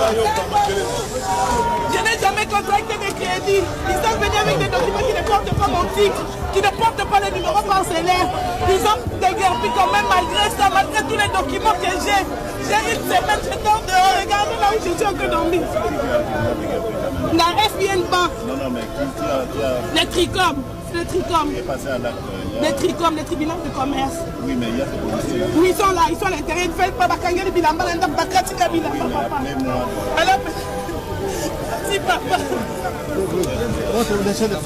Je n'ai jamais contracté de crédit. Ils sont venus avec des documents qui ne portent pas mon titre, qui ne portent pas le numéro parcellaire. Ils ont déguerpi quand même malgré ça, malgré tous les documents que j'ai. J'ai une semaine, je dors dehors. Regardez là où je suis en train de dormir. La FBN Bank. Non, mais qui a... Les Tricom. Le Tricom. Qui est passé à l'acte? Les Tricom, les tribunaux de commerce. Oui, mais il y a des policiers là. Oui, ils sont là, ils sont à l'intérieur. Ils ne font pas bakange de bilamba, ils ne font pas katika bilamba, papa. Alors, si papa.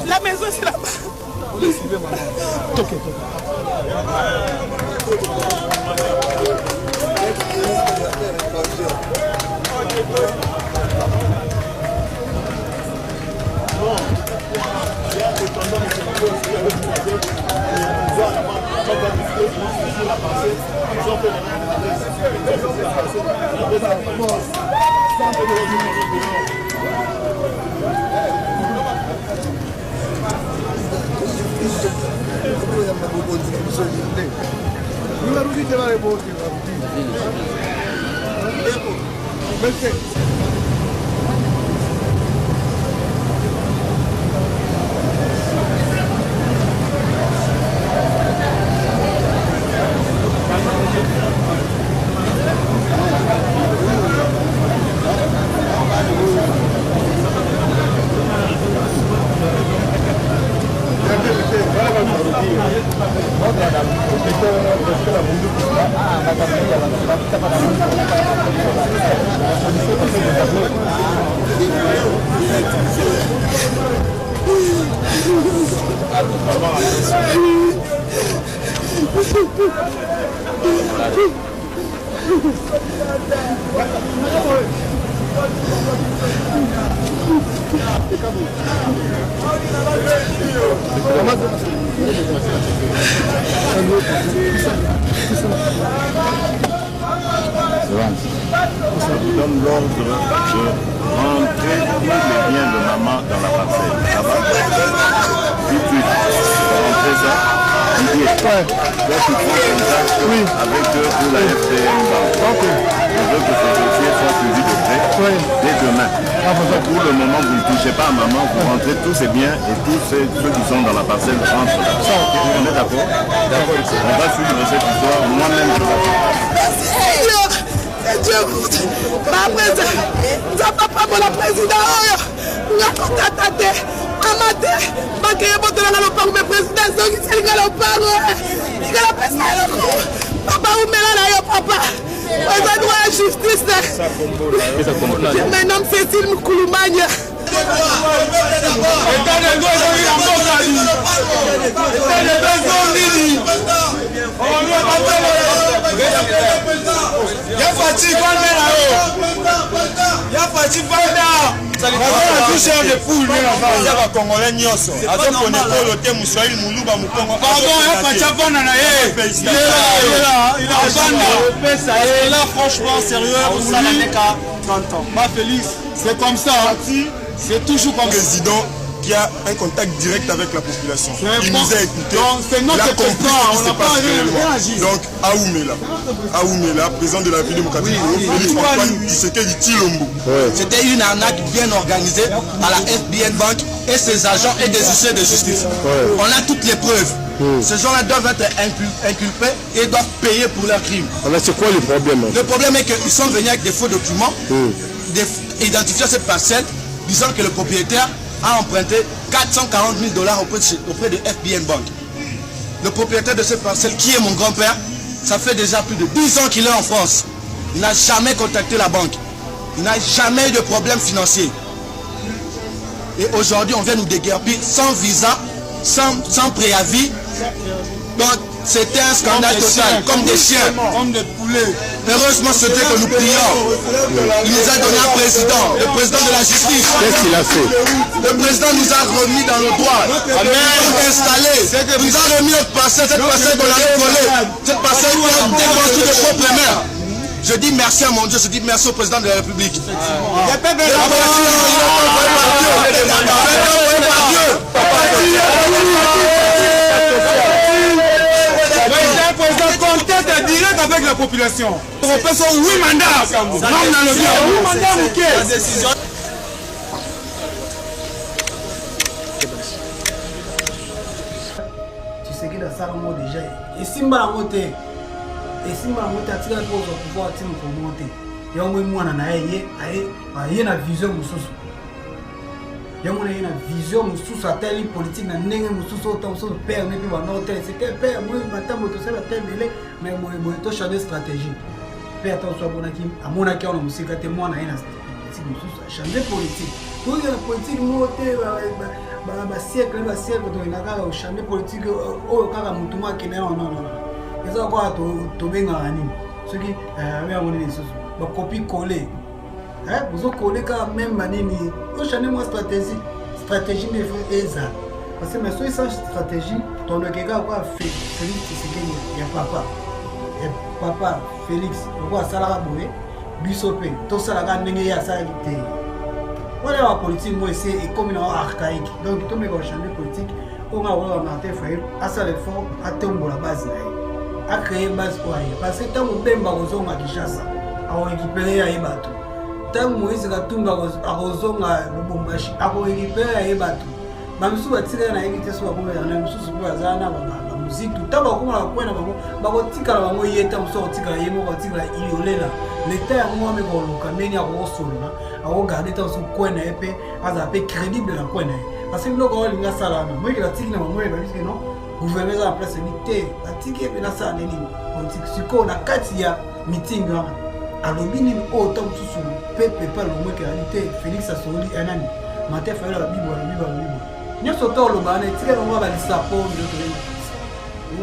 La maison, c'est là-bas. Je donne l'ordre de rentrer tous les biens de maman dans la parcelle. Ça va? Tout de suite. Rentrer ça. Didier. Ouais. Là, tu prends contact avec eux pour la FTM Bank. Je veux que ce dossier soit suivi de près dès demain. Pour le moment, vous ne touchez pas à maman, vous rentrez tous ces biens et tous ceux qui sont dans la parcelle rentrent là. On est d'accord? D'accord. On va suivre cette histoire. Moi-même, je vais faire. Dieu, ma présidente, papa pour la présidente, la contatate, amate, bakeye botola na lopango me président soki selinga lopango, linga la pesa eloko, papa umela na yo papa, oza droit à justice. Je me nomme Cécile Moukoulumania. Franchement, sérieux, Félix, c'est comme ça. C'est toujours comme président qui a un contact direct avec la population. Il nous a écoutés. C'est notre président, on n'a pas réagi. Donc, Aoumela, président de la République démocratique, Félix Antoine Tshisekedi Tshilombo. C'était une arnaque bien organisée par la FBN Bank et ses agents et des huissiers de justice. On a toutes les preuves. Ces gens-là doivent être inculpés et doivent payer pour leurs crimes. C'est quoi le problème? Le problème est qu'ils sont venus avec des faux documents, identifiant cette parcelle, disant que le propriétaire a emprunté 440 000 $ auprès de FBN Bank. Le propriétaire de cette parcelle, qui est mon grand-père, ça fait déjà plus de 10 ans qu'il est en France. Il n'a jamais contacté la banque. Il n'a jamais eu de problème financier. Et aujourd'hui, on vient nous déguerpir sans visa, sans préavis. Donc, c'était un scandale total, comme des chiens. Comme des poulets. Heureusement, c'était que nous prions. Il nous a donné un président, le président de la justice. Qu'est-ce qu'il a fait? Le président nous a remis dans le droit. Nous avons installé. Il nous a remis notre parcelle, cette parcelle qu'on avait volée. Cette parcelle qu'on a déconstruite de propres mains. Je dis merci à mon Dieu, je dis merci au président de la République. Contact direct avec avec la population. Européens sont 8 mandats. Même dans le bien. 8 mandats, La décision. Tu sais que dans ça, on déjà. Et si on va monter, et si on va monter, tu vas pouvoir monter. Il y a un moment où il y a une vision. Il y a une vision sous sa telle politique, il y a une père, c'est quel père, moi, mais moi, je changer de stratégie. Père, attention à mon accueil, on a changer de politique. Pour la politique, moi, siècle, changer de politique, non. Ils ont quoi, ceux qui ont copié-coller. Vous avez collé quand même, vous avez une stratégie. Stratégie mais ça. Parce que mais sans stratégie, ton gars quoi Félix Tshisekedi, il y a papa. Et papa Félix, pourquoi ça l'a boé Bissopé, tout ça l'a gagné à ça qui voilà la politique moi c'est comme une archaïque. Donc tout me va changer politique. On va voir Martin Fayulu à ça le fond à tomber la base là. À créer base quoi parce que tant on bemba kozonga Kinshasa, à récupérer à bateau. Tant Moïse Katumba akozonga Lubumbashi akorekipera ye bato bamisu batika na éviter so bakomela na mususu po azana ba musique tout taba komala kwena bango bakotika la bango yeta muso kotika ye moko kotika iolela l'état ya moi me ko lukameni akosolola akogarder tant so kwena epe aza pe crédible na kwena parce que loko olinga sala na moi ki la tiki na bango ba biso non gouvernement en place unité la tiki pe na sala nini politique siko na kati ya meeting wana alobini autant sous pepe pas le mot que réalité Félix Asoli anani Martin Fayulu la bible nous sommes le bana tika on va lisa pour de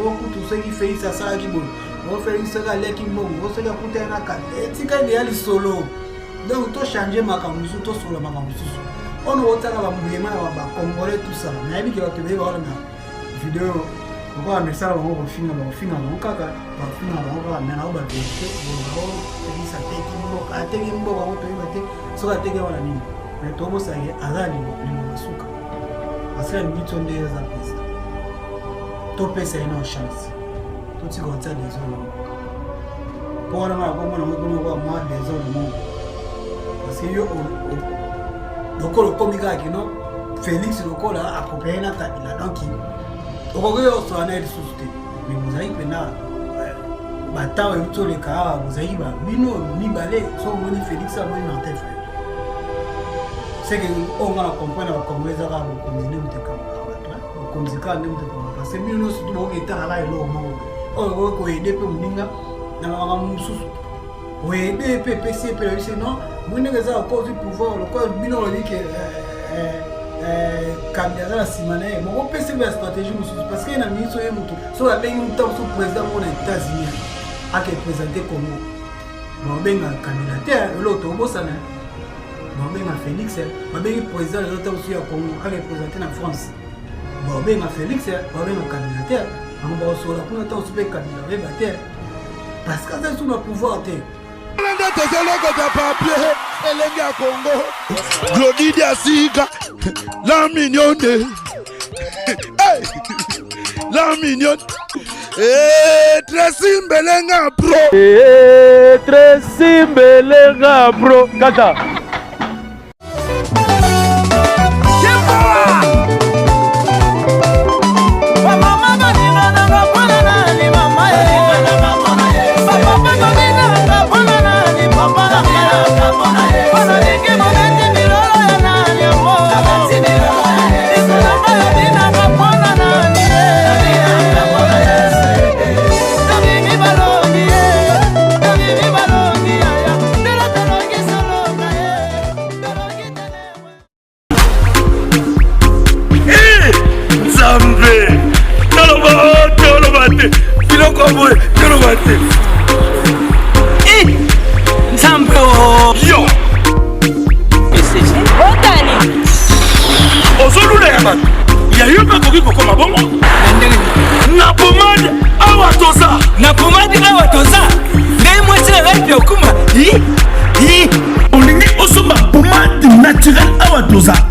on kutu ce qui Félix Asala qui bon on Félix Asala leki mbongo on se kuta na ka tika ile ali solo donc to changer makambo to solo makambo on otaka ba mbema ba congolais tout ça na bibi ki ba tebe ba na vidéo on va mettre ça on va finir on kaka ba finir on va na ba vérité bon Félix ateki mboka moto yibate soka ateki wana nini mais tobo ça y azali ni masuka parce que ni tonde za pesa to pesa ina chance to ti ko tsa des hommes pour na ma ko moi des hommes parce que yo lokolo komika kino Félix lokolo akopena na tabila donc okoyo so ana lisuste mais vous avez pena batawa yuto le ka vous ba bino mibale so moni Félix a moni Martin Fayulu c'est que on va comprendre comment les arabes communiquent de comme communiquer ne de parce que bino so to ke ta la elo mo o ko aider pe muninga na mama mususu o aider pe PC pe c'est non moni que ça encore du pouvoir le quoi bino le dit que candidat la simane mo ko PC la stratégie mususu parce que na ministre ye mutu so la bengi mutu so président mo na États-Unis a que présenter Congo. Bon ben candidat l'autre bosana. Bon ben Félix, bon ben président l'autre aussi à Congo a représenter la France. Bon ben Félix, bon ben candidat. On va sur la pour temps super candidat battre. Parce que ça sous le pouvoir té. Congo. Glody Diasiga. La mignonne. Hey! La mignonne. Tracy Mbelenga bro. Tracy Mbelenga bro. Kata.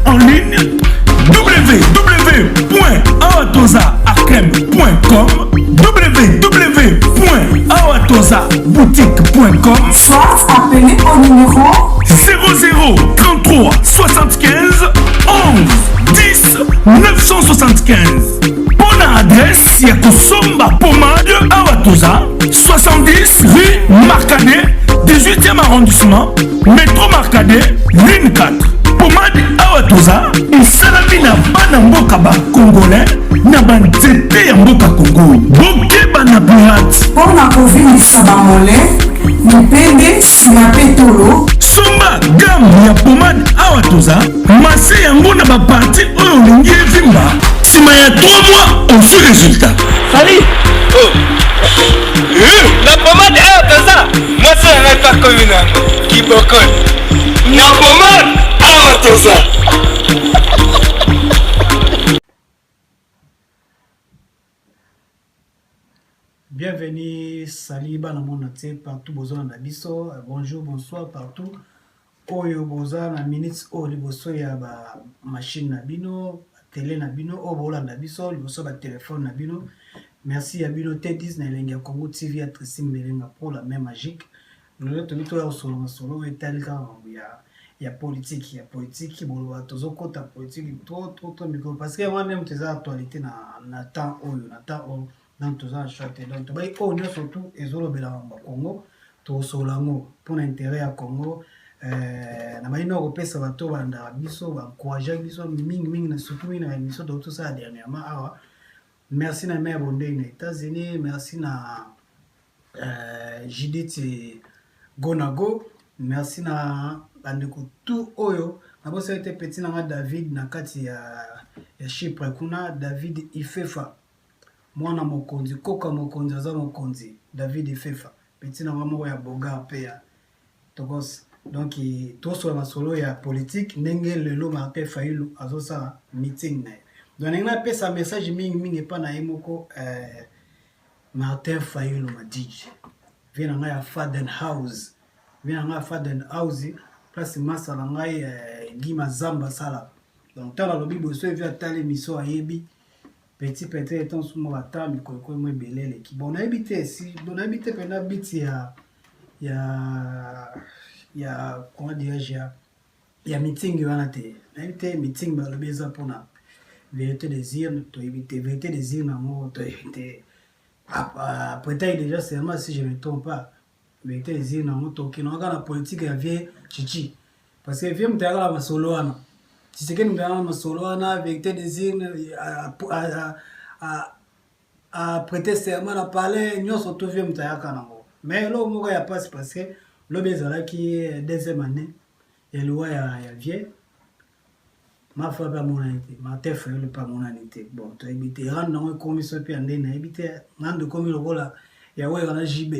En ligne www.awatozaacrem.com www.awatoza awatozaboutique.com, soit appelez au numéro 00 33 75 11 10 975. Bonne adresse ya Kosomba Pomade Awatoza, 70 rue Marcadet, 18e arrondissement, métro Marcadet, ligne 4. Pomade Awatoza esalami na bana mboka ba congolais na banzete ya mboka Congo. Bokeba na pirate mpona kovilisa bamole mipende sima pe tolo. somba gamme ya pomade Awatoza, mase yango na baparti oyo olingi evimba nsima ya 3 mois osu résultat. Salut. La pomade Awatoza, moi c'est un pas communal qui bocole. La pomade Awatoza. Bienvenue, salut, bana mona te partout bozo na biso, bonjour, bonsoir partout. Oyo boza na minutes o liboso ya ba machine na bino, télé na bino, o bola na biso, liboso ba téléphone na bino. Merci à bino T10 na elengi ya Congo TV à Trissim Belenga pour la même magique. Nous to bito ya solo etalika ya politique bon tozo kota politique trop micro parce que moi même tes actualité na temps oyo na temps dans tous les chats donc bah on est surtout ezolo bela Congo to solango pour l'intérêt à Congo na maino kopesa bato banda biso ba encourager biso mingi na surtout na émission de tout ça dernièrement awa merci na mère bondé na États-Unis merci na JDT Gonago merci na bandeko tout oyo na bosa été petit na David na kati ya Chypre kuna David Ifefa mwana mokonzi koka mokonzi aza mokonzi David Ifefa petit na mamo ya boga pe ya tokos donc toso masolo ya politique ndenge lelo Martin Fayulu azosa meeting na donc na pesa message mingi pa na emoko Martin Fayulu madiji vient nga ya Faden House place masala ngai Gima Zamba sala donc tala lobi boso via tali miso ayebi petit étant sous mon attend mi ko mo belele ki bon habité si bon habité pena biti ya comment dirais-je ya meeting wana te habité meeting ba lobi za pona vérité désir to éviter vérité désir na mo to éviter après déjà seulement si je ne me trompe pas vérité désir na mo to kino kana politique ya vie chichi parce que vie mtaka la masolo wana si c'est que nous avons masolo wana vérité désir à prêter serment à parler nous surtout vie mtaka nango mais là mo ya passe parce que le bezala qui deuxième année et loi ya vie ma foi pas mon année ma tef le pas mon année bon tu habité rendre dans commission puis andé na habité nando comme le rôle ya ouais on a JB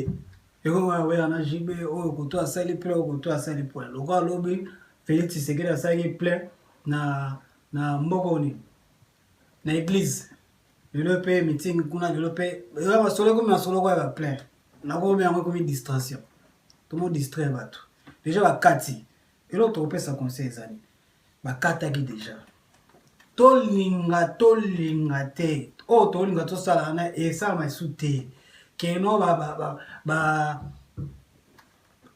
et ouais on a JB oh ko to asali plein ko to asali point le roi lobby Félix Tshisekedi asali plein na mbokoni na église le pe meeting kuna le pe ya masolo comme masolo kwa plein na ko me yango comme distraction tout le monde distrait bato déjà ba kati et l'autre pe sa conseil zani bakataki déjà tolinga te o tolinga to sala na esa maisute keno ba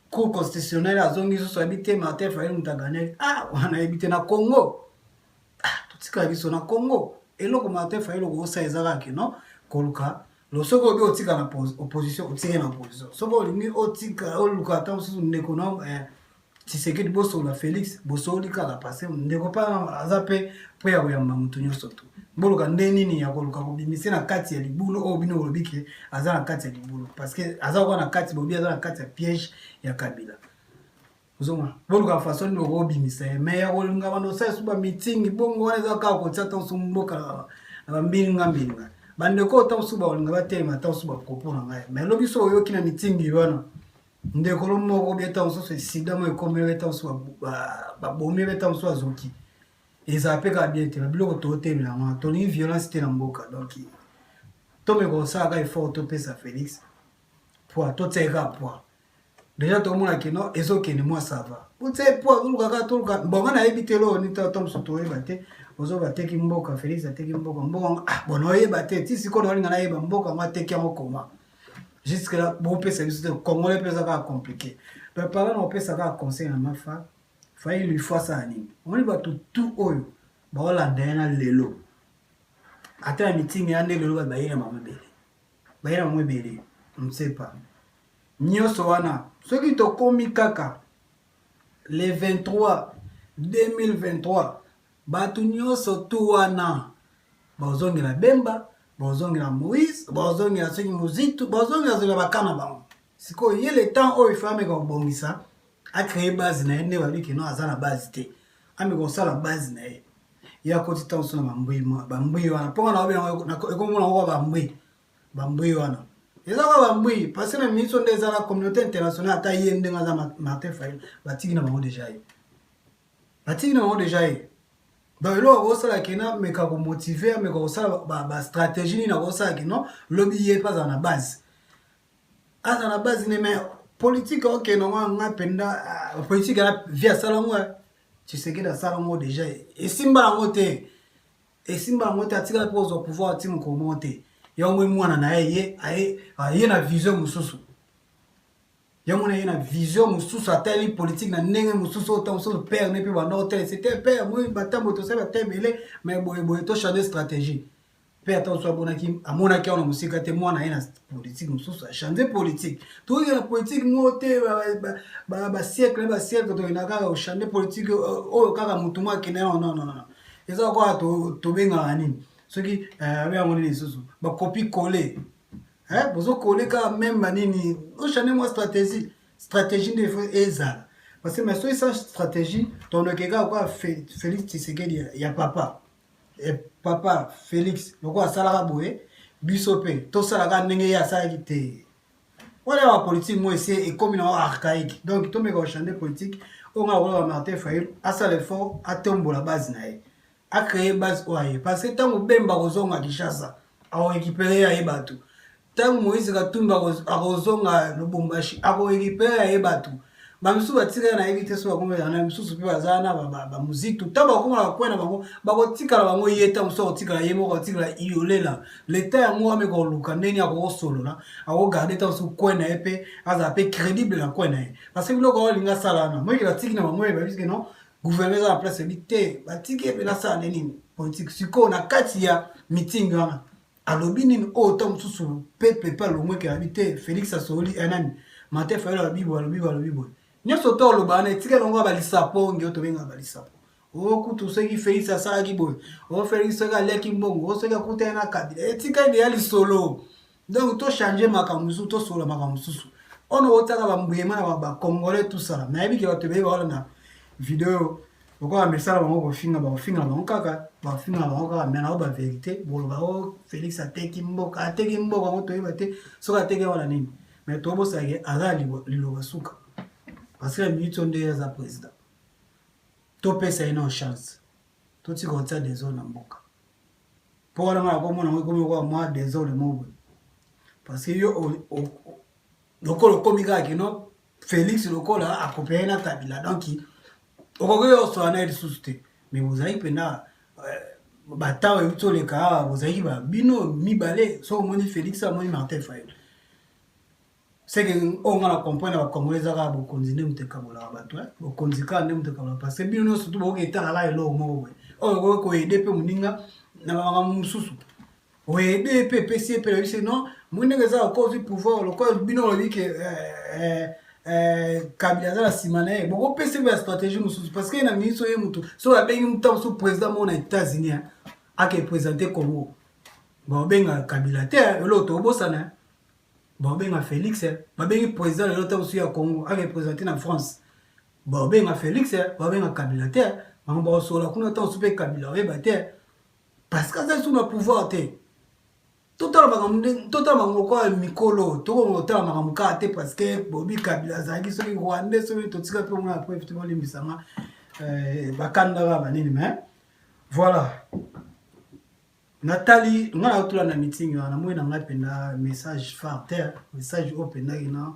cour constitutionnel azongi so habité Martin Fayulu mutagane wana habité na Congo totika biso na Congo eloko Martin Fayulu ko sa ezaka ke no koluka lo soko bi otika na opposition otika na opposition soko lingi otika oluka ta musu ndeko no Tshisekedi boso la Félix boso lika la passer ndeko pa azape po ya yamba mutu nyoso tu boluka ndeni ni ya koluka ko bimisi na kati ya libulu o bino olobike aza na kati ya libulu parce que aza ko na kati bobi aza na kati ya piège ya Kabila uzoma boluka façon no ko bimisa mais ya kolinga bano sa suba meeting bongo wana za ka ko tsata usumboka na mbinga bandeko ta usuba olinga batema ta usuba kopona ngai mais lobi so yo kina meeting wana ndeko lo moko beta usoso sida mo ekomela beta uso ba bombe beta uso azoki ezapeka bien te biloko to temela ma to ni violence te na mboka donc to me ko sa ga effort to pesa Félix pour to tseka pour déjà to mona kino ezoke ni moi ça va utse pour uluka ka to ka bonga na ebitelo ni to to so to ebate ozo bateki mboka Félix ateki mboka bono ebate ti siko no linga na eba mboka ma teki ngo koma jusque là bon pesa biso congolais pesa ka compliqué mais parlant on pesa ka conseil na mafa fa il lui faut ça nini on va tout oyo ba olanda na lelo ata meeting ya lelo ba bayina mama bele on ne sait pas nyoso wana soki to komi kaka le 23 2023 batu nyoso tu wana bazongela Bemba bazongela Moïse bazongela soki muzitu bazongela zola bakana bango siko yele temps oyo fame ka bongisa a créer base na ene wali kino azana base te ami ko sala base na ye ya ko ti temps na bambui wana ponga na obe na ekomona ko bambui wana eza ko bambui parce que même mission des la communauté internationale ta yende ngaza Martin Fayulu batiki na bango déjà donc là on sala kina me ka ko motiver me ko sala ba stratégie ni na ko sala kino lobby ye pas en base ne mais politique ok non nga penda politique la via salongo tu sais que dans salongo déjà et simba la moté atika pose au pouvoir tim ko monter ya mwe mwana na ye na vision mususu ya mwana ye na vision mususu atali politique na ndenge mususu autant mususu père ne peut banda hôtel c'était père moi batambo to ça batembele mais boy to changer stratégie père tant soit bonaki amona ki ona musika te mwana ye na politique mususu changer politique to ye na politique moté ba siècle to inaka o changer politique o kaka mutuma ki non eza kwa to benga nini soki avec mon lisusu ba copie coller bozo coller ka même manini o changer moi stratégie de ezala parce que mais so esa stratégie ton okeka kwa Félix Tshisekedi ya papa Félix loko asala boye bisope to sala ka ndenge ya sala kite wala wa politique moi c'est et comme na archaïque donc to me ko changer politique on a wala Martin Fayulu asala effort atombo la base na ye a créé base oye parce que tant Bemba kozonga Kinshasa a récupérer ya ebatu tant Moïse Katumba akozonga Lubumbashi a récupérer ya ebatu ba misu batika na éviter so bakombe na misu pe bazana ba musique tout taba komala kwena bango bakotikala bango yeta muso otikala yemo kotikala iolela l'état ya mo ame ko luka ndeni ako solo na ako garder tant so kwena epe aza pe crédible na kwena parce que biloko olinga sala na moi ki batiki na bango ba biske non gouvernement en place elite batiki pe la sa neni politique siko na kati ya meeting wana alobi nini autant mususu pepe pa lomwe ke habité Félix Asoli enani Martin Fayulu alobi nyoso to lo bana etika longo balisapo ngio to benga balisapo o kutu seki Félix asala ki boy o Félix seka leki mbongo o seka kutena kabila etika ide ali solo donc to changer makamusu to solo makamusu ono otaka bambuyema na ba congolais tout ça mais bi ki ba tebe ba na vidéo oko ba mesala bango bafinga bango kaka mais na ba vérité bolo ba o Félix ateki mboka bango to yebate soka ateki wala nini mais to bo sage azali lilo basuka parce que la minute on est à président. Topé ça une chance. Tout ce qu'on tient des zones en boca. Pour la main comme on a moi des zones de mobile. Parce que yo le col comica qui non Félix le col a accompagné na Kabila donc au courant sur un aide sousté. Mais vous avez pena bataille tout les cas vous avez bino mi balé so moni Félix a moni Martin Fayulu. C'est que on a compris na congolais za ba konzine mutekabola bato bo konzika ne mutekabola parce que bino surtout bo ke tala la elo mo o ko aider pe muninga na ba mususu o aider pe PC pe le non muninga za ko du pouvoir le ko bino le que Kabila za la simane bo ko PC ba stratégie mususu parce que na ministre ye mutu so ba bengi mutam so président mo na États-Unis a ke présenter Congo bo benga Kabila te lo to bosana bon ben Félix ba ben président de l'autre aussi à Congo a représenté en France bon ben Félix ba ben Kabila te ba ba so la kuna tant super Kabila ba te parce que ça sous le pouvoir te totalement ko mikolo to ko totalement mamuka te parce que bobi Kabila zaki so ki Rwanda so to tika pe mona après effectivement limbisanga ba kanda ba nini mais voilà Nathalie, on a tout la meeting, on a moins un message phare, message open na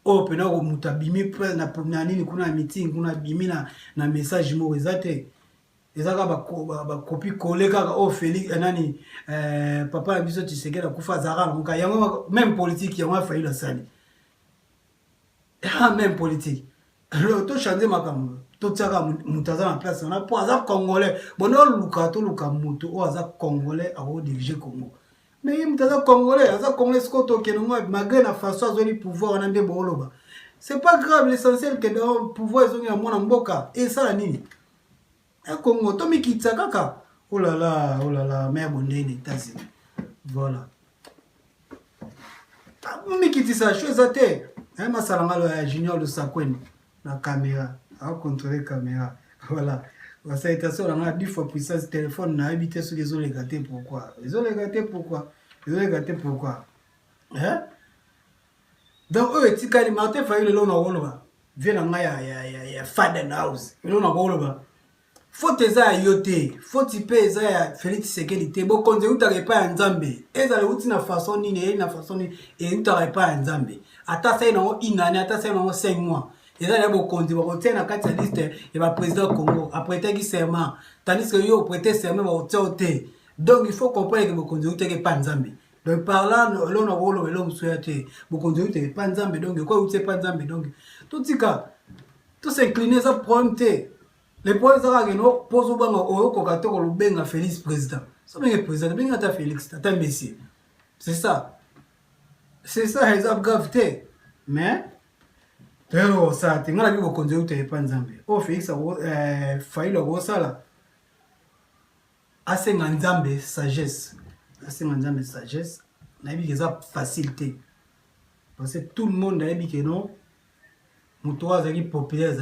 open au mutabimi na nini kuna meeting kuna bimi na message mo ezate ezaka bakopi kole kaka o Félix nani papa na biso Tshisekedi akufa azaka nango yango même politique yango afailli la sali même politique alors to changer makambo to tsaka mutaza na place na po aza congolais bono luka to luka mutu o aza congolais a diriger Congo mais il mutaza congolais skoto kenongo malgré na façon azoli pouvoir na ndebo oloba c'est pas grave l'essentiel que dans pouvoir ezongi na mwana mboka et ça la nini un Congo Tomi Kitsakaka. Oh là là, mère bonne États-Unis. Voilà. Mais qui dit ça, chose à terre. Un massalama le junior de Sakwen. La caméra. À contrôler la caméra. Voilà. Ça a été ça, on a 10 fois puissance téléphone. On a habité sur les eaux gâtés. Pourquoi? Les eaux gâtés, pourquoi? Les eaux gâtés, pourquoi? Hein? Donc, eux, si quand Martin Fayou le long à Woloba, vient à ya Faden House. Le long à Woloba. Faut eza yote, faut type eza ya Félix Tshisekedi te bo konze utare pa nzambe. Eza le uti na façon nini na façon ni et utare pa nzambe. Ata sa no inane, ata sa no 5 mois. Eza le bo konze bo tena kati ya liste et ba président Congo après teki serment. Tandis que yo prêter serment ba ote. Donc il faut comprendre que bo konze utare pa nzambe. Donc par là l'on a rôle l'homme souhaité. Bo konze utare pa nzambe donc quoi utare pa nzambe donc tout ça tout s'incliner ça prompter. Les points que nous posons au Kokato, le benga Félix président. Ça veut dire président, benga ta Félix, ta Messi. C'est ça. C'est ça, ils ont gravité. Mais, ça, tu as vu au conduit, tu n'es pas en Zambie. Oh, Félix a failli le gros ça. Assez en Zambie, sagesse. Assez en Zambie, sagesse. On a vu qu'ils ont facilité. Parce que tout le monde a vu que non, nous trois sont populaires.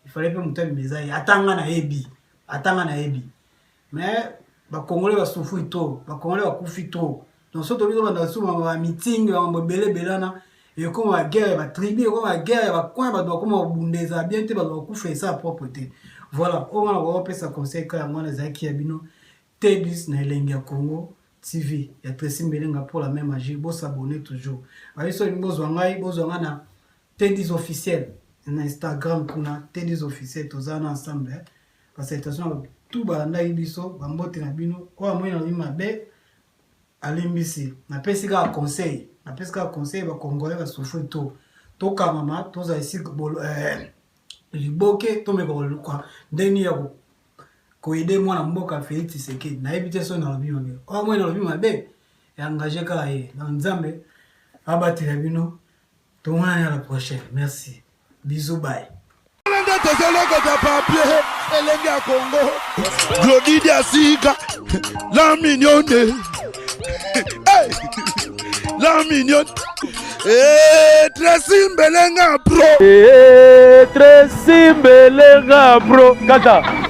Il fallait que nous tenions des aïeux. Attends, mais les Congolais vont souffrir trop. Les Congolais vont souffrir trop. Donc, si on a un meeting, on va belana et comme la guerre, la tribu, comme la guerre, la coin, on va bundesa bien, on va faire ça à propreté. Voilà. On va faire ça conseil quand on a des aïeux qui habitent. T10 na Elenga Congo TV. Il y a Tracy Mbelenga pour la même magie. Vous s'abonner toujours. Vous avez na T10 officiel. Instagram kuna T10 officiel tozana ensemble parce que attention tout banda ibiso bambote na bino o moyo na mabe alimbisi na pesika conseil ba congolais ba souffrir to kamama toza ici liboke to me ko lukwa deni ya ko aider mwana mboka Félix Tshisekedi na ebite so na bino o moyo na mabe et engagé ka ye na nzambe abati na bino to mwana la prochaine. Merci. Bisous, bye. La mignonne. La mignonne. Tracy Mbelenga bro. Tracy Mbelenga bro. Kata.